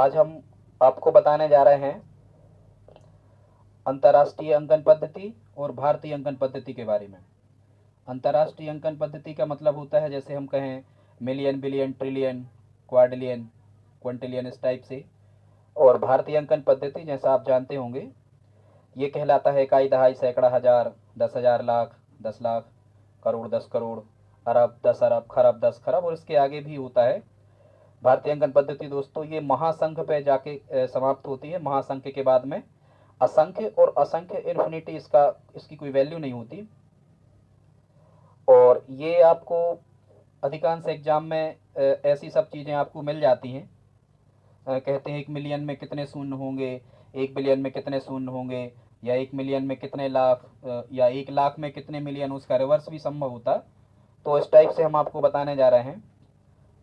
आज हम आपको बताने जा रहे हैं अंतर्राष्ट्रीय अंकन पद्धति और भारतीय अंकन पद्धति के बारे में। अंतर्राष्ट्रीय अंकन पद्धति का मतलब होता है, जैसे हम कहें million, billion, trillion, quadrillion, Quintillion, इस टाइप से। और भारतीय अंकन पद्धति जैसा आप जानते होंगे, ये कहलाता है इकाई, दहाई, सैकड़ा, हजार, 10,000, लाख, 10 लाख, करोड़, 10 करोड़, अरब, 10 अरब, खरब, 10 खरब, और इसके आगे भी होता है। भारतीय अंकन पद्धति दोस्तों ये महासंख्य पे जाके समाप्त होती है। महासंख्य के बाद में असंख्य और असंख्य इन्फिनिटी, इसकी कोई वैल्यू नहीं होती। और ये आपको अधिकांश एग्जाम में ऐसी सब चीज़ें आपको मिल जाती हैं। कहते हैं 1 मिलियन में कितने शून्य होंगे, 1 बिलियन में कितने शून्य होंगे, या 1 मिलियन में कितने लाख, या 1 लाख में कितने मिलियन, उसका रिवर्स भी संभव होता। तो इस टाइप से हम आपको बताने जा रहे हैं।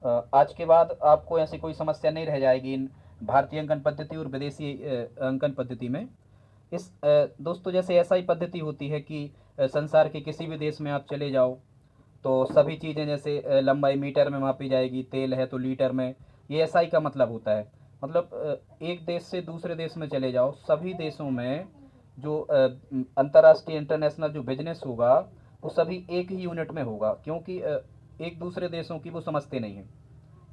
आज के बाद आपको ऐसी कोई समस्या नहीं रह जाएगी इन भारतीय अंकन पद्धति और विदेशी अंकन पद्धति में। इस दोस्तों जैसे ऐसा पद्धति होती है कि संसार के किसी भी देश में आप चले जाओ तो सभी चीज़ें जैसे लंबाई मीटर में मापी जाएगी, तेल है तो लीटर में। ये एसआई का मतलब होता है। मतलब एक देश से दूसरे देश में चले जाओ, सभी देशों में जो अंतर्राष्ट्रीय इंटरनेशनल जो बिजनेस होगा वो सभी एक ही यूनिट में होगा, क्योंकि एक दूसरे देशों की वो समझते नहीं हैं।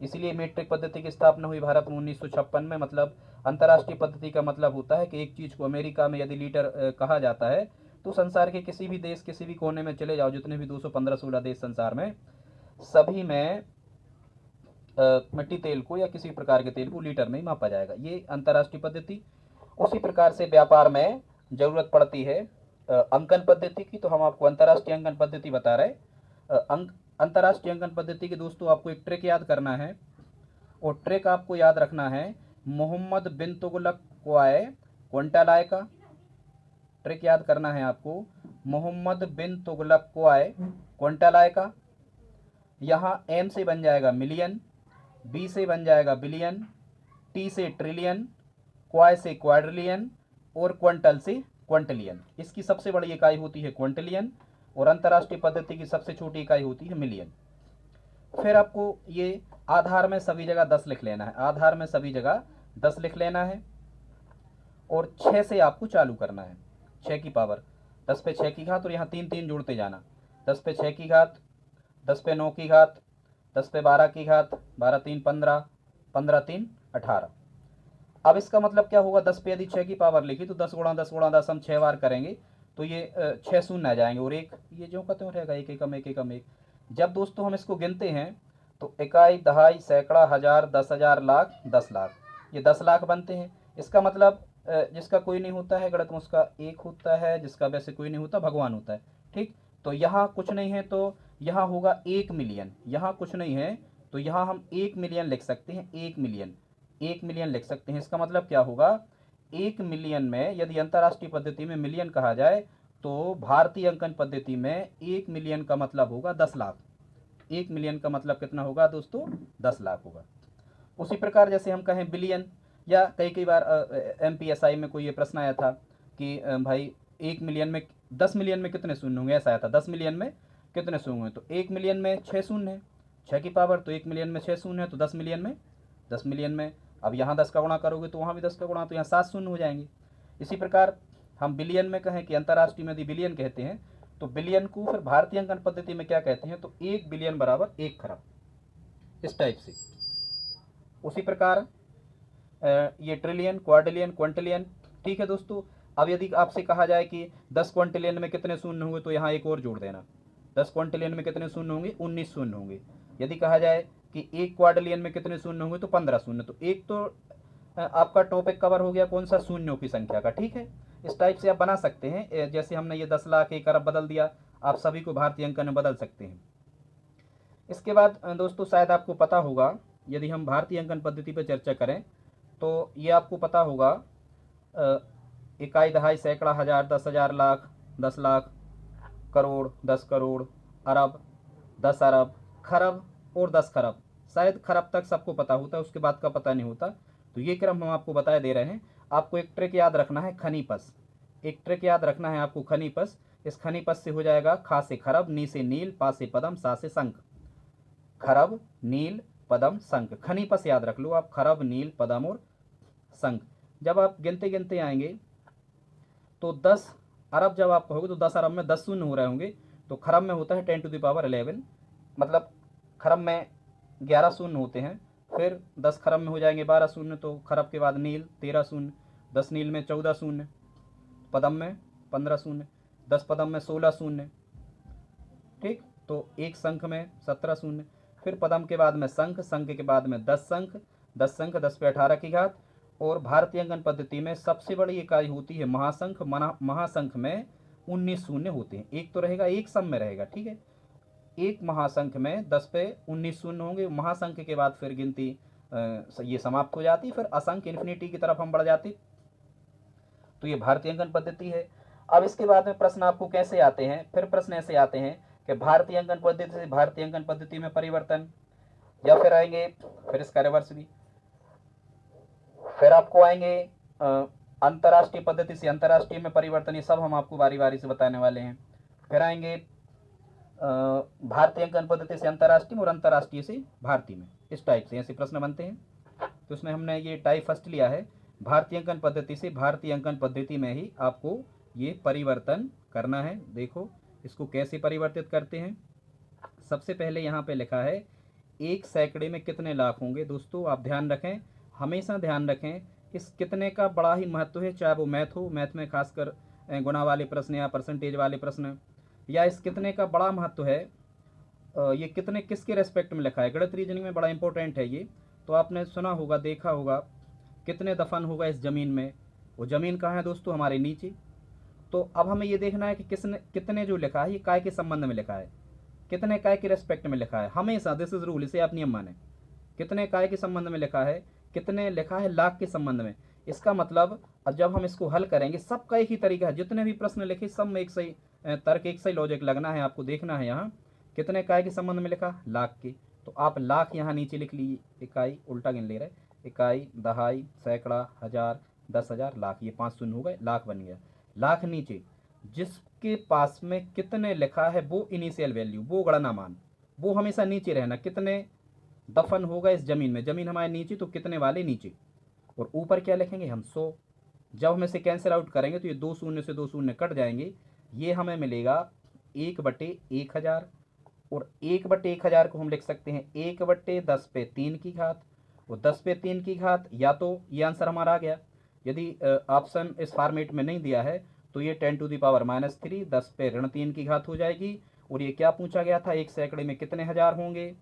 इसलिए मीट्रिक पद्धति की स्थापना हुई भारत में 1956 में। मतलब अंतर्राष्ट्रीय पद्धति का मतलब होता है कि एक चीज़ को अमेरिका में यदि लीटर कहा जाता है तो संसार के किसी भी देश, किसी भी कोने में चले जाओ, जितने भी 215-16 देश संसार में, सभी में मिट्टी तेल को या किसी प्रकार के तेल को लीटर में ही मापा जाएगा। ये अंतर्राष्ट्रीय पद्धति। उसी प्रकार से व्यापार में जरूरत पड़ती है अंकन पद्धति की, तो हम आपको अंतर्राष्ट्रीय अंकन पद्धति बता रहे। अंतर्राष्ट्रीय अंकन पद्धति के दोस्तों आपको एक ट्रिक याद करना है, और ट्रिक आपको याद रखना है मोहम्मद बिन तुगलक क्वाय क्विंटलाय का। ट्रिक याद करना है आपको मोहम्मद बिन तुगलक क्वाय क्विंटलाय का। यहाँ एम से बन जाएगा मिलियन, बी से बन जाएगा बिलियन, टी से ट्रिलियन, क्वाय से क्वाड्रिलियन, और क्विंटल से क्विंटलियन। इसकी सबसे बड़ी इकाई होती है क्विंटलियन, और अंतर्राष्ट्रीय पद्धति की सबसे छोटी इकाई होती है मिलियन। फिर आपको ये आधार में सभी जगह 10 लिख लेना है। आधार में सभी जगह 10 लिख लेना है, और 6 से आपको चालू करना है। 6 की पावर, 10 पे 6 की घात, और यहाँ 3 3 जोड़ते जाना। 10 पे 6 की घात, 10 पे 9 की घात, 10 पे 12 की घात, 12 3 15, 15 3 18। अब इसका मतलब क्या होगा, 10 पे यदि 6 की पावर लिखी तो 10 गुणा 10 गुणा 10 हम 6 बार करेंगे तो ये 6 शून्य आ जाएंगे, और एक ये जो कहते हो रहेगा, एक एकम, एक एकम, एक। जब दोस्तों हम इसको गिनते हैं तो इकाई, दहाई, सैकड़ा, हजार, 10,000, लाख, 10 लाख, ये 10 लाख बनते हैं। इसका मतलब जिसका कोई नहीं होता है गणित में उसका एक होता है, जिसका वैसे कोई नहीं होता भगवान होता है। ठीक, तो यहाँ कुछ नहीं है तो यहाँ होगा 1 मिलियन। यहाँ कुछ नहीं है तो यहाँ हम 1 मिलियन लिख सकते हैं। 1 मिलियन, 1 मिलियन लिख सकते हैं। इसका मतलब क्या होगा, 1 मिलियन में यदि अंतर्राष्ट्रीय पद्धति में मिलियन कहा जाए तो भारतीय अंकन पद्धति में 1 मिलियन का मतलब होगा 10 लाख। 1 मिलियन का मतलब कितना होगा दोस्तों, 10 लाख होगा। उसी प्रकार जैसे हम कहें बिलियन, या कई कई बार MPSI में कोई ये प्रश्न आया था कि भाई 1 मिलियन में, 10 मिलियन में कितने शून्य होंगे, ऐसा आया था। 10 मिलियन में कितने शून्य होंगे, तो 1 मिलियन में 6 शून्य है, 6 की पावर, तो 1 मिलियन में 6 शून्य है, तो 10 मिलियन में, 10 मिलियन में अब यहाँ 10 का गुणा करोगे तो वहाँ भी 10 का गुणा, तो यहाँ 7 शून्य हो जाएंगे। इसी प्रकार हम बिलियन में कहें कि अंतर्राष्ट्रीय में यदि बिलियन कहते हैं तो बिलियन को फिर भारतीय अंकन पद्धति में क्या कहते हैं, तो 1 बिलियन बराबर 1 खरब, इस टाइप से। उसी प्रकार ये ट्रिलियन, क्वाड्रिलियन, क्विंटिलियन। ठीक है दोस्तों, अब यदि आपसे कहा जाए कि 10 क्विंटिलियन में कितने शून्य होंगे, तो यहाँ एक और जोड़ देना। 10 क्विंटिलियन में कितने शून्य होंगे, 19 शून्य होंगे। यदि कहा जाए कि 1 क्वाड्रिलियन में कितने शून्य होंगे, तो 15 शून्य। तो एक तो आपका टॉपिक कवर हो गया कौन सा, शून्यों की संख्या का। ठीक है, इस टाइप से आप बना सकते हैं। जैसे हमने ये 10 लाख 1 अरब बदल दिया, आप सभी को भारतीय अंकन में बदल सकते हैं। इसके बाद दोस्तों शायद आपको पता होगा, यदि हम भारतीय अंकन पद्धति पर चर्चा करें तो ये आपको पता होगा इकाई, दहाई, सैकड़ा, हजार, 10,000, लाख, 10 लाख, करोड़, 10 करोड़, अरब, 10 अरब, खरब और 10 खरब। शायद खरब तक सबको पता होता है, उसके बाद का पता नहीं होता। तो ये क्रम हम आपको बताए दे रहे हैं। आपको एक ट्रिक याद रखना है, खनीपस। एक ट्रिक याद रखना है आपको, खनीपस। इस खनीपस से हो जाएगा खा से खरब, नी से नील, पा से पदम, सा से शंख। खरब, नील, पदम, शंख। खनीपस याद रख लो आप, खरब, नील, पदम और संख। जब आप गिनते गिनते आएंगे तो 10 अरब जब आप कहोगे तो 10 अरब में 10 शून्य हो रहे होंगे, तो खरब में होता है 10⁻11, मतलब खरब में 11 शून्य होते हैं। फिर 10 खरब में हो जाएंगे 12 शून्य, तो खरब के बाद नील 13 शून्य, 10 नील में 14 शून्य, पदम में 15 शून्य, 10 पदम में 16 शून्य, ठीक। तो एक शंख में 17 शून्य, फिर पदम के बाद में शंख, शंख के बाद में 10 शंख, 10 शंख 10 पे 18 की घात। और भारतीय अंकन पद्धति में सबसे बड़ी इकाई होती है महाशंख। महाशंख में 19 शून्य होते हैं। एक तो रहेगा, एक सम में रहेगा, ठीक है। एक महाशंख में 10 पे 19 शून्य होंगे। महाशंख के बाद फिर गिनती ये समाप्त हो जाती, फिर असंख इन्फिनिटी की तरफ हम बढ़ जाते। तो ये भारतीय अंकन पद्धति है। अब इसके बाद में प्रश्न आपको कैसे आते हैं, फिर प्रश्न ऐसे आते हैं कि भारतीय अंकन पद्धति से भारतीय अंकन पद्धति में परिवर्तन, या फिर आएंगे फिर इसका रिवर्स भी, फिर आपको आएंगे अंतर्राष्ट्रीय पद्धति से अंतर्राष्ट्रीय में परिवर्तन। ये सब हम आपको बारी बारी से बताने वाले हैं। फिर आएंगे भारतीय अंकन पद्धति से अंतर्राष्ट्रीय और अंतर्राष्ट्रीय से भारतीय में। इस टाइप से ऐसे प्रश्न बनते हैं। तो इसमें हमने ये टाइप फर्स्ट लिया है, भारतीय अंकन पद्धति से भारतीय अंकन पद्धति में ही आपको ये परिवर्तन करना है। देखो इसको कैसे परिवर्तित करते हैं। सबसे पहले यहाँ पे लिखा है 1 सैकड़े में कितने लाख होंगे। दोस्तों आप ध्यान रखें, हमेशा ध्यान रखें, इस कितने का बड़ा ही महत्व है, चाहे वो मैथ हो, मैथ में खासकर गुणा वाले प्रश्न या परसेंटेज वाले प्रश्न, या इस कितने का बड़ा महत्व है। ये कितने किसके रेस्पेक्ट में लिखा है, गणित रीजनिंग में बड़ा इंपॉर्टेंट है ये। तो आपने सुना होगा, देखा होगा, कितने दफन होगा इस ज़मीन में। वो ज़मीन कहाँ है दोस्तों, हमारे नीचे। तो अब हमें ये देखना है कि किसने कितने जो लिखा है ये काय के संबंध में लिखा है, कितने काय के रेस्पेक्ट में लिखा है। हमेशा दिस इज रूल, इसे आप नियम माने। कितने काय के संबंध में लिखा है, कितने लिखा है लाख के संबंध में। इसका मतलब अब जब हम इसको हल करेंगे, सबका एक ही तरीका है, जितने भी प्रश्न लिखे सब में एक सही तर्क, एक सही लॉजिक लगना है। आपको देखना है यहाँ कितने काय के संबंध में लिखा, लाख के। तो आप लाख यहाँ नीचे लिख लीजिए, इकाई उल्टा गिन ले रहे, इकाई, दहाई, सैकड़ा, हजार, 10,000, लाख। ये 5 शून्य हो गए, लाख बन गया। लाख नीचे जिसके पास में कितने लिखा है वो इनिशियल वैल्यू, वो गणना मान, वो हमेशा नीचे रहना। कितने दफन होगा इस जमीन में, जमीन हमारे नीचे, तो कितने वाले नीचे। और ऊपर क्या लिखेंगे हम, 100। जब हम इसे कैंसिल आउट करेंगे तो ये 2 शून्य से 2 शून्य कट जाएंगे। ये हमें मिलेगा 1/1000। और 1/1000 को हम लिख सकते हैं 1/10 पे 3 की घात। और 10 पे 3 की घात, या तो ये आंसर हमारा आ गया। यदि ऑप्शन इस फॉर्मेट में नहीं दिया है तो ये 10⁻³ 10 पे ऋण 3 की घात हो जाएगी। और ये क्या पूछा गया था, 1 सैकड़े में कितने हजार होंगे,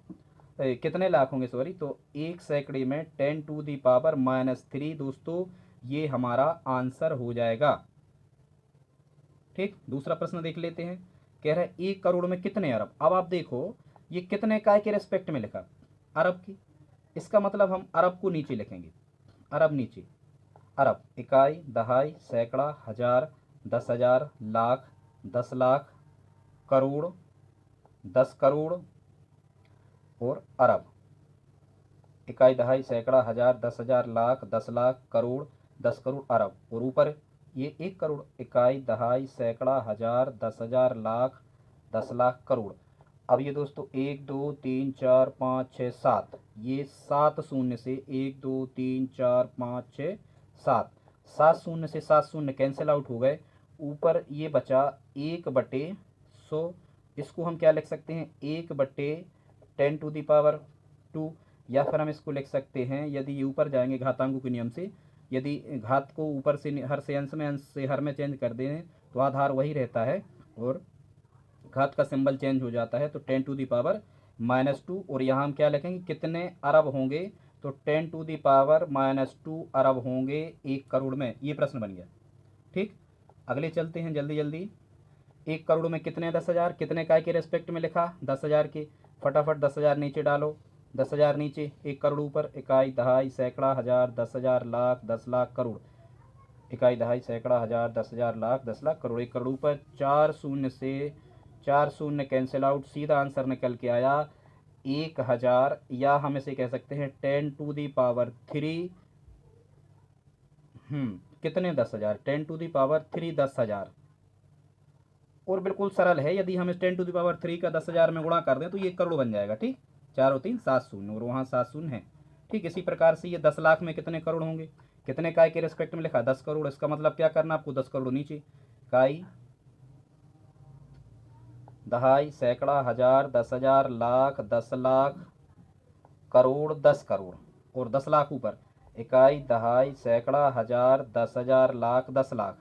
कितने लाख होंगे, सॉरी। तो 1 सैकड़े में 10⁻³ दोस्तों, ये हमारा आंसर हो जाएगा। ठीक, दूसरा प्रश्न देख लेते हैं। कह रहा है 1 करोड़ में कितने अरब। अब आप देखो ये कितने काय के रेस्पेक्ट में लिखा, अरब की। इसका मतलब हम अरब को नीचे लिखेंगे, अरब नीचे। अरब, इकाई, दहाई, सैकड़ा, हजार, 10,000, लाख, 10 लाख, करोड़, 10 करोड़, और अरब। इकाई, दहाई, सैकड़ा, हजार, 10,000, लाख, 10 लाख, करोड़, 10 करोड़, अरब। और ऊपर ये 1 करोड़, इकाई, दहाई, सैकड़ा, हजार, 10,000, लाख, 10 लाख, करोड़। अब ये दोस्तों 1 2 3 4 5 6 7, ये 7 शून्य से 1 2 3 4 5 6 7, 7 शून्य से 7 शून्य कैंसिल आउट हो गए। ऊपर ये बचा 1/100। इसको हम क्या लिख सकते हैं, 1/10⁻²। या फिर हम इसको लिख सकते हैं, यदि ये ऊपर जाएंगे घातांकों के नियम से, यदि घात को ऊपर से हर से अंश में, अंश से हर में चेंज कर दें तो आधार वही रहता है और घात का सिंबल चेंज हो जाता है। तो 10⁻²। और यहाँ हम क्या लिखेंगे, कितने अरब होंगे, तो 10⁻² अरब होंगे 1 करोड़ में। ये प्रश्न बन गया। ठीक, अगले चलते हैं जल्दी जल्दी। 1 करोड़ में कितने 10,000, कितने काय के रेस्पेक्ट में लिखा, 10,000 के। फटाफट 10,000 नीचे डालो, 10,000 नीचे, 1 करोड़ ऊपर, इकाई, दहाई, सैकड़ा, हजार, 10,000, लाख, 10 लाख, करोड़। इकाई, दहाई, सैकड़ा, हजार, 10,000, लाख, 10 लाख, करोड़। 1 करोड़ ऊपर, 4 शून्य से 4 शून्य कैंसिल आउट, सीधा आंसर निकल के आया 1,000। या हम इसे कह सकते हैं 10⁻³ कितने 10,000, 10⁻³ 10,000। और बिल्कुल सरल है, यदि हम इस 10⁻³ का 10,000 में गुणा कर दें तो ये 1 करोड़ बन जाएगा। ठीक, 4 और 3 7 शून्य, और वहाँ 7 शून्य है। ठीक, इसी प्रकार से ये 10 लाख में कितने करोड़ होंगे, कितने इकाई के रेस्पेक्ट में लिखा, 10 करोड़। इसका मतलब क्या करना आपको, 10 करोड़ नीचे, इकाई, दहाई, सैकड़ा, हजार, 10,000, लाख, 10 लाख, करोड़, 10 करोड़, और 10 लाख ऊपर, इकाई, दहाई, सैकड़ा, हजार, 10,000, लाख, 10 लाख।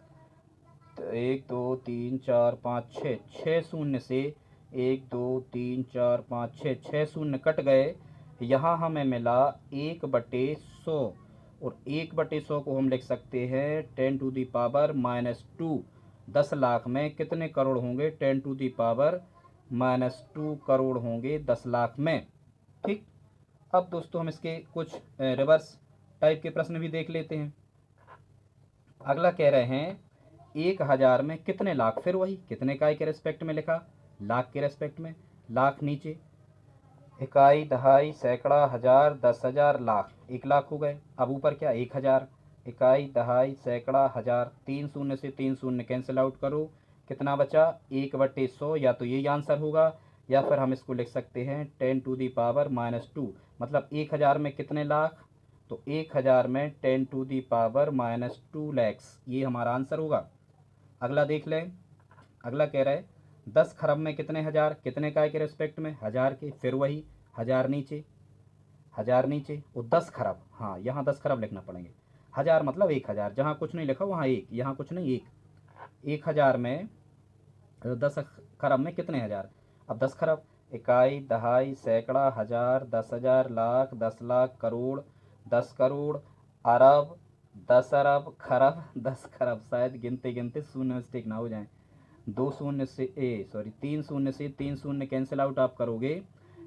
तो 1 2 3 4 5 6, 6 शून्य से 1 2 3 4 5 6, 6 शून्य कट गए। यहाँ हमें मिला 1/100, और 1/100 को हम लिख सकते हैं 10⁻⁻²। 10 लाख में कितने करोड़ होंगे, 10⁻⁻² करोड़ होंगे 10 लाख में। ठीक। अब दोस्तों हम इसके कुछ रिवर्स टाइप के प्रश्न भी देख लेते हैं। अगला कह रहे हैं 1,000 में कितने लाख, फिर वही कितने इकाई के रेस्पेक्ट में लिखा, लाख के रेस्पेक्ट में, लाख नीचे, इकाई, दहाई, सैकड़ा, हजार, 10,000, लाख, 1 लाख हो गए। अब ऊपर क्या, 1,000, इकाई, दहाई, सैकड़ा, हजार, 3 शून्य से 3 शून्य कैंसिल आउट करो, कितना बचा, 1/100। या तो यही आंसर होगा, या फिर हम इसको लिख सकते हैं 10⁻⁻², मतलब 1,000 में कितने लाख, तो 1,000 में 10⁻⁻² लैक्स, ये हमारा आंसर होगा। अगला देख लें। अगला कह रहा है 10 खरब में कितने हजार, कितने इकाई के रेस्पेक्ट में, हजार के, फिर वही हजार नीचे, हजार नीचे, और 10 खरब, हाँ यहाँ 10 खरब लिखना पड़ेंगे, हजार मतलब 1,000, जहाँ कुछ नहीं लिखा वहाँ एक, यहाँ कुछ नहीं, एक। 1,000 में 10 खरब में कितने हजार, अब 10 खरब, इकाई, दहाई, सैकड़ा, हजार, 10,000, लाख, 10 लाख, करोड़, 10 करोड़, अरब, 10 अरब, खरब, 10 खरब। शायद गिनते गिनते शून्य मिस्टेक ना हो जाए, 2 शून्य से 3 शून्य से 3 शून्य कैंसिल आउट आप करोगे,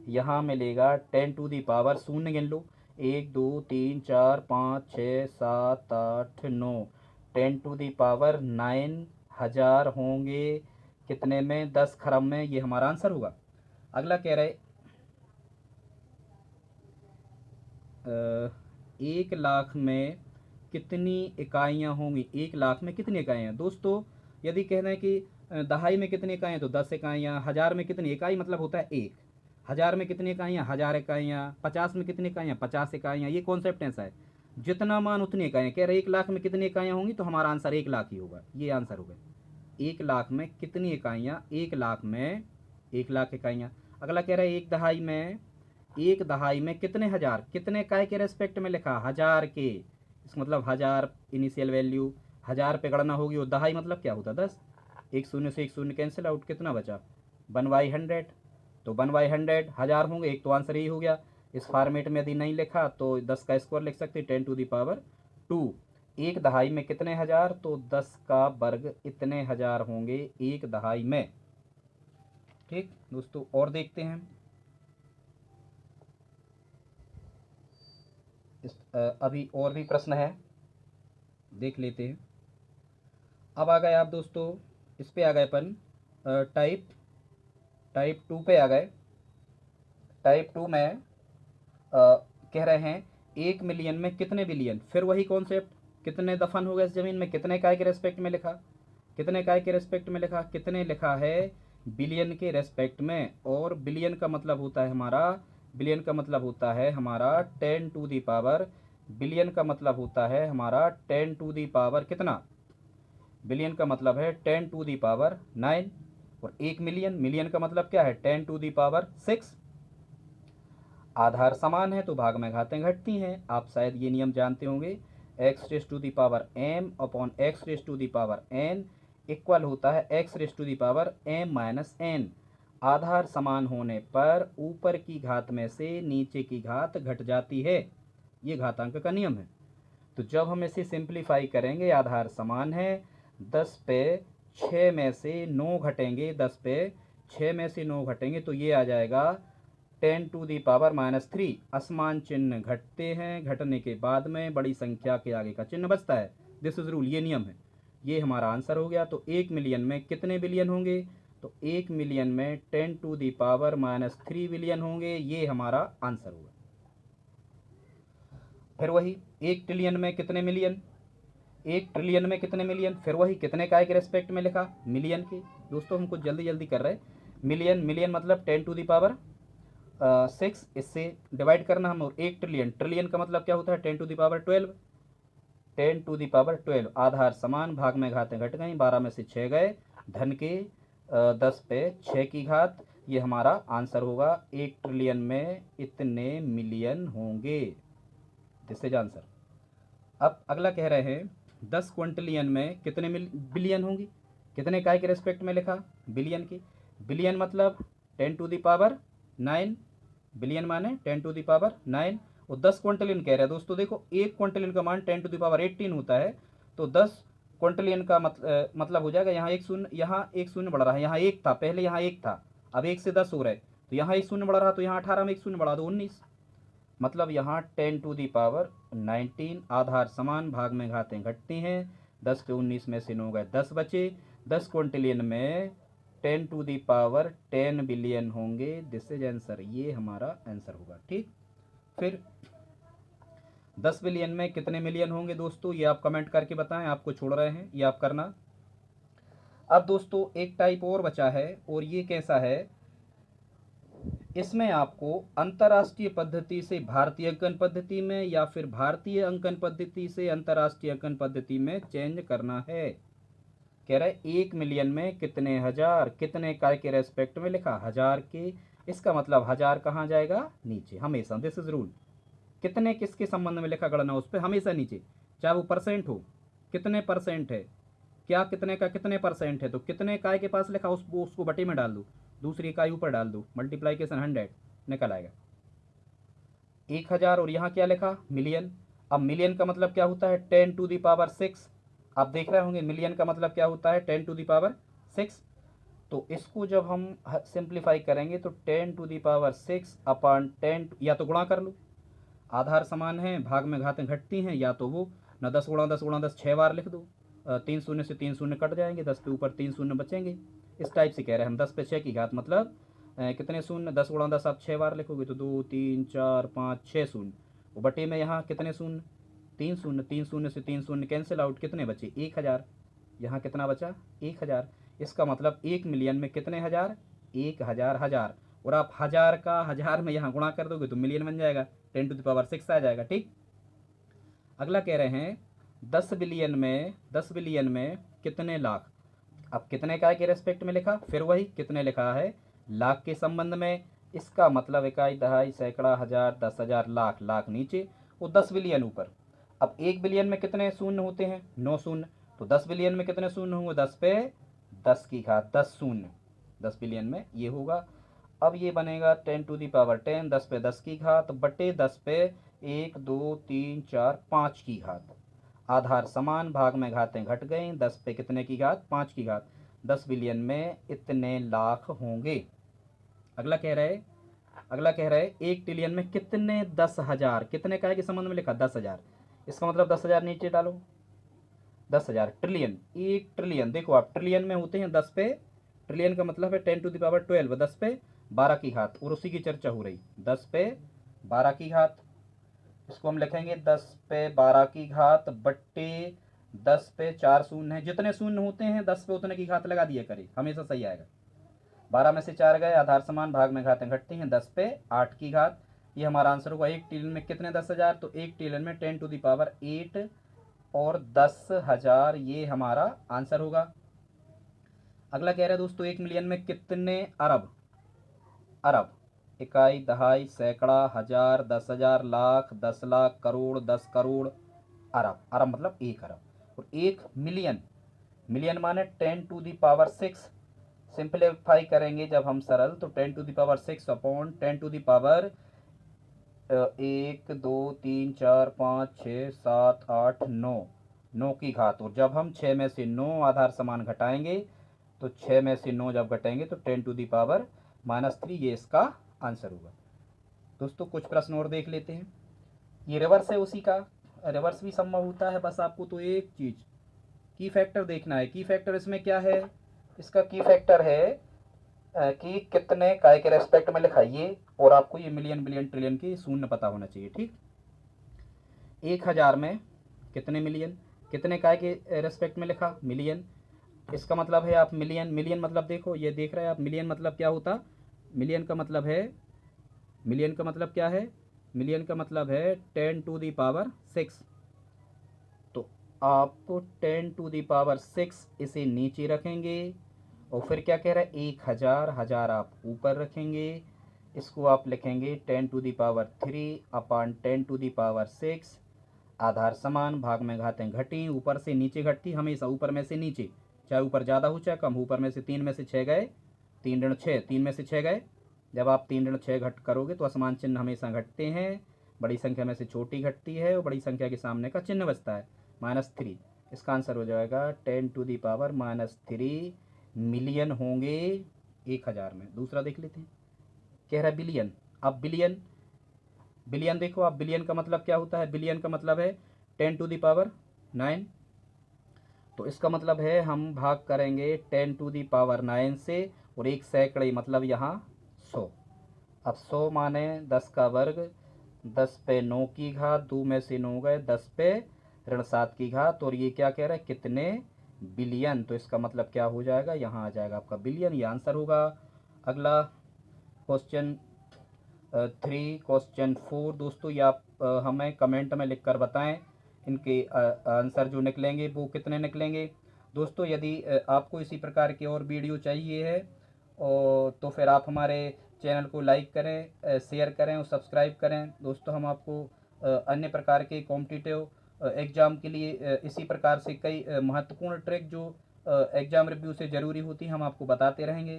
यहाँ मिलेगा 10⁻, शून्य गिन लो, 1 2 3 4 5 6 7 8 9, 10⁻9,000 होंगे कितने में, 10 खरब में, ये हमारा आंसर होगा। अगला कह रहे 1 लाख में कितनी इकाइयाँ होंगी, 1 लाख में कितनी इकाइयाँ दोस्तों, यदि कहना है कि दहाई में कितनी इकाइयाँ, तो 10 इकाइयाँ, हजार में कितनी इकाई मतलब होता है 1, हजार में कितनी इकाइयाँ, 1000 इकाइयाँ, 50 में कितनी इकाइयाँ, 50 इकाइयाँ, ये कॉन्सेप्ट ऐसा है, जितना मान उतनी इकाइयाँ। कह रहे 1 लाख में कितनी इकाइयाँ होंगी, तो हमारा आंसर 1 लाख ही होगा, ये आंसर होगा। 1 लाख में कितनी इकाइयाँ, 1 लाख में 1 लाख इकाइयाँ। अगला कह रहा है 1 दहाई में, 1 दहाई में कितने हजार, कितने इकाई के रेस्पेक्ट में लिखा, हजार के, इसका मतलब हजार इनिशियल वैल्यू, हजार पे गणना होगी, और दहाई मतलब क्या होता, 10, 1 शून्य से 1 शून्य कैंसिल आउट, कितना बचा, 1/100, तो 1/100 हजार होंगे, एक तो आंसर यही हो गया। इस फॉर्मेट में यदि नहीं लिखा तो 10 का स्क्वायर लिख सकते, 10⁻²। 1 दहाई में कितने हजार, तो 10 का वर्ग इतने हजार होंगे 1 दहाई में। ठीक दोस्तों, और देखते हैं अभी और भी प्रश्न है, देख लेते हैं। अब आ गए आप दोस्तों, इस पे आ गए अपन टाइप 2 पे आ गए। टाइप 2 में कह रहे हैं 1 मिलियन में कितने बिलियन, फिर वही कॉन्सेप्ट, कितने दफन हो गए इस जमीन में, कितने इकाई के रेस्पेक्ट में लिखा, कितने इकाई के रेस्पेक्ट में लिखा, कितने लिखा है बिलियन के रेस्पेक्ट में, और बिलियन का मतलब होता है हमारा, बिलियन का मतलब होता है हमारा 10⁻, बिलियन का मतलब होता है हमारा 10⁻, कितना, बिलियन का मतलब है 10⁹, और 1 मिलियन, मिलियन का मतलब क्या है 10⁶। आधार समान है तो भाग में घातें घटती हैं, आप शायद ये नियम जानते होंगे, x⁻m/x⁻n इक्वल होता है x⁻m-n। आधार समान होने पर ऊपर की घात में से नीचे की घात घट जाती है, ये घातांक का नियम है। तो जब हम इसे सिंप्लीफाई करेंगे, आधार समान है, 10 पे 6 में से 9 घटेंगे, 10 पे 6 में से 9 घटेंगे, तो ये आ जाएगा 10⁻³ असमान चिन्ह घटते हैं, घटने के बाद में बड़ी संख्या के आगे का चिन्ह बचता है, दिस इज रूल, ये नियम है। ये हमारा आंसर हो गया। तो 1 मिलियन में कितने बिलियन होंगे, तो 1 मिलियन में 10⁻³ बिलियन होंगे, ये हमारा आंसर होगा। फिर वही 1 ट्रिलियन में कितने मिलियन, 1 ट्रिलियन में कितने मिलियन, फिर वही कितने काय के रेस्पेक्ट में लिखा, मिलियन के। दोस्तों हम कुछ जल्दी जल्दी कर रहे हैं, मिलियन, मिलियन मतलब 10⁻6, इससे डिवाइड करना हम, और 1 ट्रिलियन, ट्रिलियन का मतलब क्या होता है 10⁻12, 10⁻12 आधार समान, भाग में घातें घट गई, 12 में से 6 गए, धन के 10 पे 6 की घात। ये हमारा आंसर होगा। 1 ट्रिलियन में इतने मिलियन होंगे। This is answer. अब अगला कह रहे हैं 10 क्विंटलियन में कितने बिलियन होंगी। कितने काय के रेस्पेक्ट में लिखा, बिलियन की। बिलियन मतलब 10⁻9, बिलियन माने 10⁻9। और 10 क्विंटलियन कह रहे हैं दोस्तों, देखो 1 क्विंटलियन का मान 10⁻18 होता है। तो 10 क्विंटलियन का मतलब हो जाएगा, यहाँ एक शून्य, यहाँ एक शून्य बढ़ रहा है, यहाँ एक था पहले, यहाँ एक था, अब 1 से 10 हो रहा है, तो यहाँ एक शून्य बढ़ रहा, तो यहाँ 18 में एक शून्य बढ़ा दो 19, मतलब यहाँ 10⁻19 आधार समान, भाग में घातें घटती हैं, 10 पे 19 में से 9 गए, 10 बचे। 10 क्विंटलियन में 10⁻10 बिलियन होंगे। This is answer. ये हमारा आंसर होगा। ठीक, फिर 10 बिलियन में कितने मिलियन होंगे दोस्तों, ये आप कमेंट करके बताएं, आपको छोड़ रहे हैं, ये आप करना। अब दोस्तों एक टाइप और बचा है, और ये कैसा है, इसमें आपको अंतर्राष्ट्रीय पद्धति से भारतीय अंकन पद्धति में, या फिर भारतीय अंकन पद्धति से अंतर्राष्ट्रीय अंकन पद्धति में चेंज करना है। कह रहा है 1 मिलियन में कितने हजार, कितने काय के रेस्पेक्ट में लिखा, हजार के। इसका मतलब हजार कहाँ जाएगा, नीचे हमेशा। This is rule. कितने किसके संबंध में लिखा गणना, उस पर हमेशा नीचे, चाहे वो परसेंट हो, कितने परसेंट है, क्या कितने का कितने परसेंट है, तो कितने काय के पास लिखा उसको बटे में डाल दो, दूसरी इकाई ऊपर डाल दो, मल्टीप्लाइकेशन 100 निकल आएगा 1000। और यहाँ क्या लिखा, मिलियन। अब मिलियन का मतलब क्या होता है, 10⁻6। आप देख रहे होंगे मिलियन का मतलब क्या होता है, 10⁻6। तो इसको जब हम सिंप्लीफाई करेंगे तो 10⁻6 अपॉन 10, या तो गुणा कर लो, आधार समान है, भाग में घातें घटती हैं, या तो वो न 10 गुणा 10 गुणा 10 6 बार लिख दो, 3 शून्य से 3 शून्य कट जाएंगे, 10 के ऊपर 3 शून्य बचेंगे। इस टाइप से कह रहे हैं हम, 10 पे 6 की घात मतलब कितने शून्य, 10 गुणा 10 आप 6 बार लिखोगे तो 2 3 4 5 6 शून्य, वो बटे में यहाँ कितने शून्य, 3 शून्य, 3 शून्य से 3 शून्य कैंसिल आउट, कितने बचे 1000। यहाँ कितना बचा 1000। इसका मतलब 1 मिलियन में कितने हजार, 1000 हजार। और आप हजार का हजार में यहाँ गुणा कर दोगे तो मिलियन बन जाएगा, 10⁻6 आ जाएगा। ठीक, अगला कह रहे हैं 10 बिलियन में कितने लाख। अब कितने काय के रेस्पेक्ट में लिखा, फिर वही कितने लिखा है, लाख के संबंध में। इसका मतलब इकाई, दहाई, सैकड़ा, हजार, 10,000, लाख, लाख नीचे और 10 बिलियन ऊपर। अब 1 बिलियन में कितने शून्य होते हैं, 9 शून्य, तो 10 बिलियन में कितने शून्य होंगे, 10 पे 10 की घात 10 शून्य, 10 बिलियन में ये होगा। अब ये बनेगा 10⁻10, 10 पे 10 की घात बटे 10 पे 1 2 3 4 5 की घात। आधार समान, भाग में घातें घट गई, 10 पे कितने की घात, 5 की घात। 10 बिलियन में इतने लाख होंगे। अगला कह रहे 1 ट्रिलियन में कितने 10,000, कितने का है के संबंध में लिखा 10,000। इसका मतलब 10,000 नीचे डालो, 10,000 ट्रिलियन। 1 ट्रिलियन देखो आप ट्रिलियन में होते हैं 10 पे, ट्रिलियन का मतलब है 10⁻12, 10 पे 12 की घात, और उसी की चर्चा हो रही, 10 पे 12 की घात। इसको हम लिखेंगे 10 पे 12 की घात बट्टे 10 पे 4 शून्य है, जितने शून्य होते हैं 10 पे उतने की घात लगा दिया करें, हमेशा सही आएगा। 12 में से 4 गए, आधार समान, भाग में घातें घटती हैं, 10 पे 8 की घात। ये हमारा आंसर होगा। 1 ट्रिलियन में कितने 10,000, तो 1 ट्रिलियन में 10⁸ और 10,000, ये हमारा आंसर होगा। अगला कह रहा है दोस्तों 1 मिलियन में कितने अरब, अरब इकाई, दहाई, सैकड़ा, हजार, 10,000, लाख, 10 लाख, करोड़, 10 करोड़, अरब। अरब मतलब 1 अरब। और 1 मिलियन, मिलियन माने 10⁻6। सिंप्लीफाई करेंगे जब हम सरल, तो 10⁻6 अपॉन 10⁻, 1 2 3 4 5 6 7 8 9, 9 की घात। और जब हम 6 में से 9 आधार समान घटाएंगे, तो 6 में से 9 जब घटाएंगे तो 10⁻−3, ये इसका आंसर होगा। दोस्तों कुछ प्रश्न और देख लेते हैं। ये रिवर्स है उसी का, रिवर्स भी संभव होता है, बस आपको तो एक चीज़ की फैक्टर देखना है। की फैक्टर इसमें क्या है, इसका की फैक्टर है कि कितने काय के रेस्पेक्ट में लिखा ये, और आपको ये मिलियन बिलियन ट्रिलियन की शून्य पता होना चाहिए। ठीक, 1000 में कितने मिलियन, कितने काय के रेस्पेक्ट में लिखा, मिलियन। इसका मतलब है आप मिलियन, मिलियन मतलब देखो, ये देख रहे हैं आप, मिलियन मतलब क्या होता, मिलियन का मतलब है, मिलियन का मतलब क्या है, मिलियन का मतलब है 10⁻6। तो आप 10⁶ इसे नीचे रखेंगे और फिर क्या कह रहा है 1000, 1000 आप ऊपर रखेंगे। इसको आप लिखेंगे 10⁻³ अपान 10⁶। आधार समान, भाग में घातें घटी, ऊपर से नीचे घटती हमेशा, ऊपर में से नीचे, चाहे ऊपर ज़्यादा हो चाहे कम। ऊपर में से 3 में से 6 गए, 3 ऋण 6, 3 में से 6 गए। जब आप 3 ऋण 6 घट करोगे तो असमान चिन्ह हमेशा घटते हैं, बड़ी संख्या में से छोटी घटती है और बड़ी संख्या के सामने का चिन्ह बचता है -3। इसका आंसर हो जाएगा 10⁻³ मिलियन होंगे 1000 में। दूसरा देख लेते हैं, कह रहा है बिलियन। अब बिलियन, बिलियन देखो आप, बिलियन का मतलब क्या होता है? बिलियन का मतलब है 10⁹ तो इसका मतलब है हम भाग करेंगे 10⁹ से, और एक सैकड़े मतलब यहाँ 100। अब 100 माने 10 का वर्ग, 10 पे 9 की घात, 2 में से 9 गए, 10 पे ऋण 7 की घात, और ये क्या कह रहा है कितने बिलियन। तो इसका मतलब क्या हो जाएगा, यहाँ आ जाएगा आपका बिलियन, ये आंसर होगा। अगला क्वेश्चन 3, क्वेश्चन 4 दोस्तों, ये आप हमें कमेंट में लिख कर बताएं इनके आंसर जो निकलेंगे वो कितने निकलेंगे। दोस्तों यदि आपको इसी प्रकार की और वीडियो चाहिए है और तो फिर आप हमारे चैनल को लाइक करें, शेयर करें और सब्सक्राइब करें। दोस्तों हम आपको अन्य प्रकार के कॉम्पिटिटिव एग्ज़ाम के लिए इसी प्रकार से कई महत्वपूर्ण ट्रिक जो एग्ज़ाम रिव्यू से ज़रूरी होती हैं हम आपको बताते रहेंगे।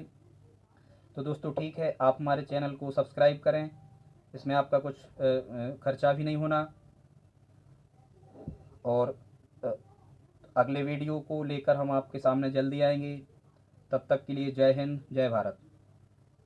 तो दोस्तों ठीक है, आप हमारे चैनल को सब्सक्राइब करें, इसमें आपका कुछ खर्चा भी नहीं होना। और अगले वीडियो को लेकर हम आपके सामने जल्दी आएंगे। तब तक के लिए जय हिंद, जय भारत।